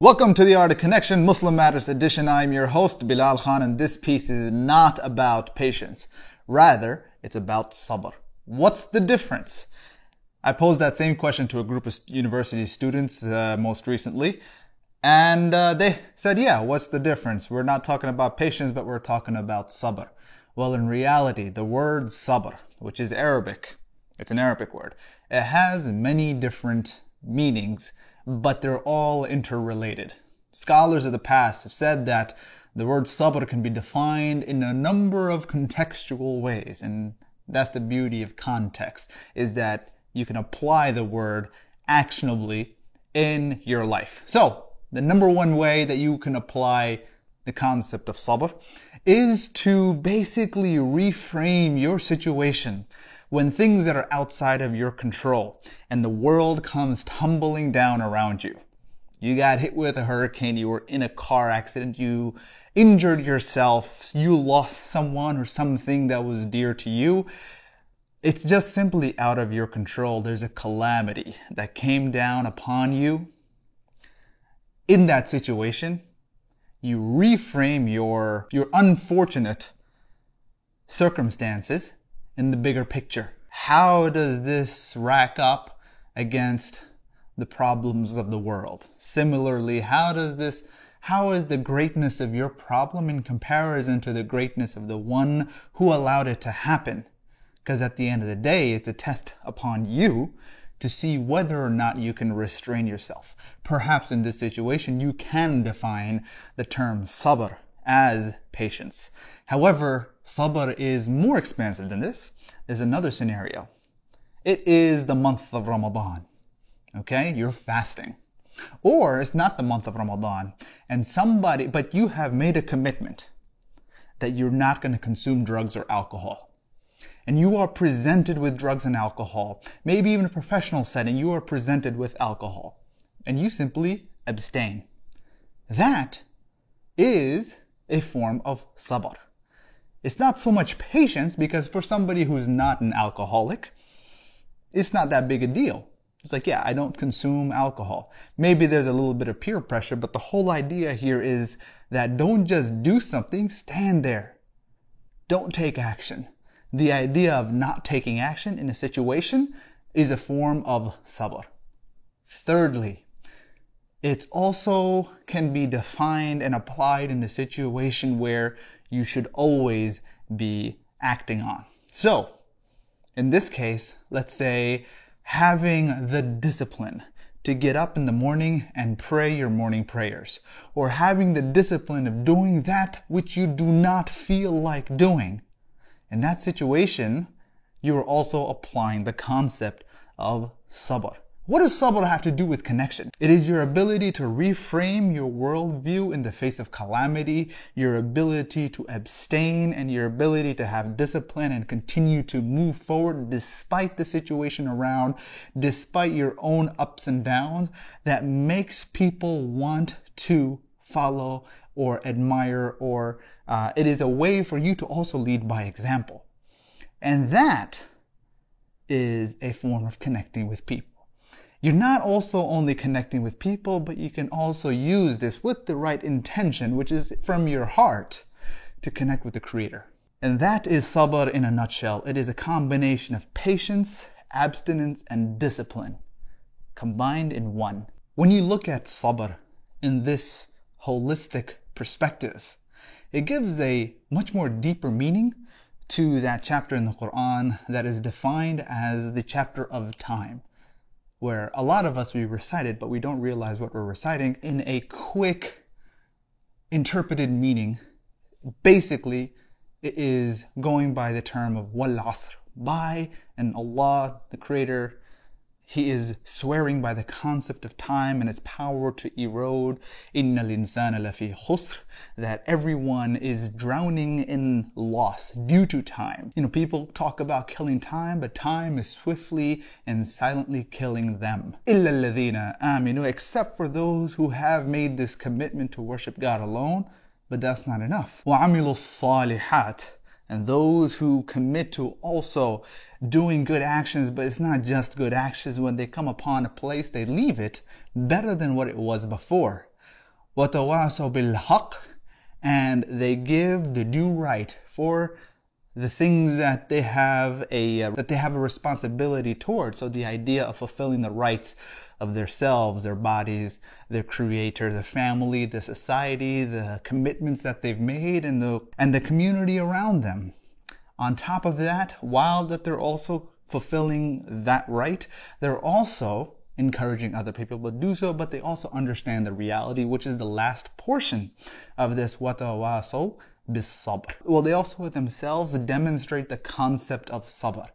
Welcome to the Art of Connection, Muslim Matters Edition. I'm your host, Bilal Khan, and this piece is not about patience. Rather, it's about sabr. What's the difference? I posed that same question to a group of university students most recently, and they said, yeah, what's the difference? We're not talking about patience, but we're talking about sabr. Well, in reality, the word sabr, which is Arabic, it's an Arabic word, it has many different meanings, but they're all interrelated. Scholars of the past have said that the word sabr can be defined in a number of contextual ways, and that's the beauty of context, is that you can apply the word actionably in your life. So, the number one way that you can apply the concept of sabr is to basically reframe your situation when things that are outside of your control and the world comes tumbling down around you. You got hit with a hurricane, you were in a car accident, you injured yourself, you lost someone or something that was dear to you. It's just simply out of your control. There's a calamity that came down upon you. In that situation, you reframe your unfortunate circumstances in the bigger picture. How does this rack up against the problems of the world? Similarly, how is the greatness of your problem in comparison to the greatness of the one who allowed it to happen? Because at the end of the day, it's a test upon you to see whether or not you can restrain yourself. Perhaps in this situation, you can define the term sabr as patience. However, sabr is more expansive than this. There's another scenario. It is the month of Ramadan. Okay? You're fasting. Or it's not the month of Ramadan, but you have made a commitment that you're not going to consume drugs or alcohol. And you are presented with drugs and alcohol. Maybe even a professional setting, you are presented with alcohol. And you simply abstain. That is a form of sabr. It's not so much patience, because for somebody who's not an alcoholic, it's not that big a deal. It's like, yeah, I don't consume alcohol. Maybe there's a little bit of peer pressure, but the whole idea here is that don't just do something, stand there. Don't take action. The idea of not taking action in a situation is a form of sabr. Thirdly, it also can be defined and applied in a situation where you should always be acting on. So, in this case, let's say having the discipline to get up in the morning and pray your morning prayers, or having the discipline of doing that which you do not feel like doing. In that situation, you are also applying the concept of sabr. What does sabr have to do with connection? It is your ability to reframe your worldview in the face of calamity, your ability to abstain, and your ability to have discipline and continue to move forward despite the situation around, despite your own ups and downs, that makes people want to follow or admire, or it is a way for you to also lead by example. And that is a form of connecting with people. You're not also only connecting with people, but you can also use this with the right intention, which is from your heart, to connect with the Creator. And that is sabr in a nutshell. It is a combination of patience, abstinence, and discipline combined in one. When you look at sabr in this holistic perspective, it gives a much more deeper meaning to that chapter in the Quran that is defined as the chapter of time, where a lot of us, we recite it, but we don't realize what we're reciting. In a quick interpreted meaning, basically, it is going by the term of wal asr, by, and Allah, the Creator, He is swearing by the concept of time and its power to erode. Innal insana lafi khusr, that everyone is drowning in loss due to time. People talk about killing time, but time is swiftly and silently killing them. Illa alladhina aminu, except for those who have made this commitment to worship God alone. But that's not enough. Wa amilu salihat, and those who commit to also doing good actions, but it's not just good actions. When they come upon a place, they leave it better than what it was before. وَتَوَاصَوْا بِالْحَقِّ, and they give the due right for the things that they have a responsibility towards. So the idea of fulfilling the rights of themselves, their bodies, their creator, the family, the society, the commitments that they've made, and the community around them. On top of that, while that they're also fulfilling that right, they're also encouraging other people to do so, but they also understand the reality, which is the last portion of this وَتَوَاصَوْا بِالصَّبْرِ. Well, they also themselves demonstrate the concept of sabr.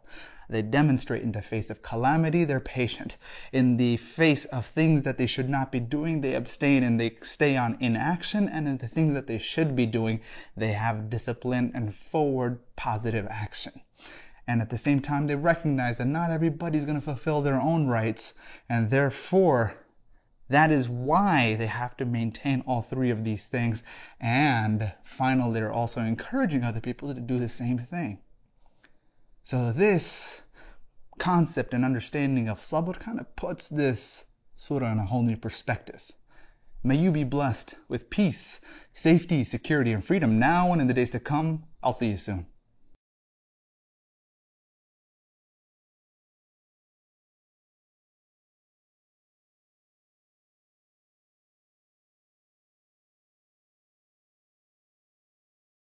They demonstrate in the face of calamity, they're patient. In the face of things that they should not be doing, they abstain and they stay on inaction. And in the things that they should be doing, they have discipline and forward positive action. And at the same time, they recognize that not everybody's going to fulfill their own rights. And therefore, that is why they have to maintain all three of these things. And finally, they're also encouraging other people to do the same thing. So this concept and understanding of sabr kind of puts this surah in a whole new perspective. May you be blessed with peace, safety, security, and freedom now and in the days to come. I'll see you soon.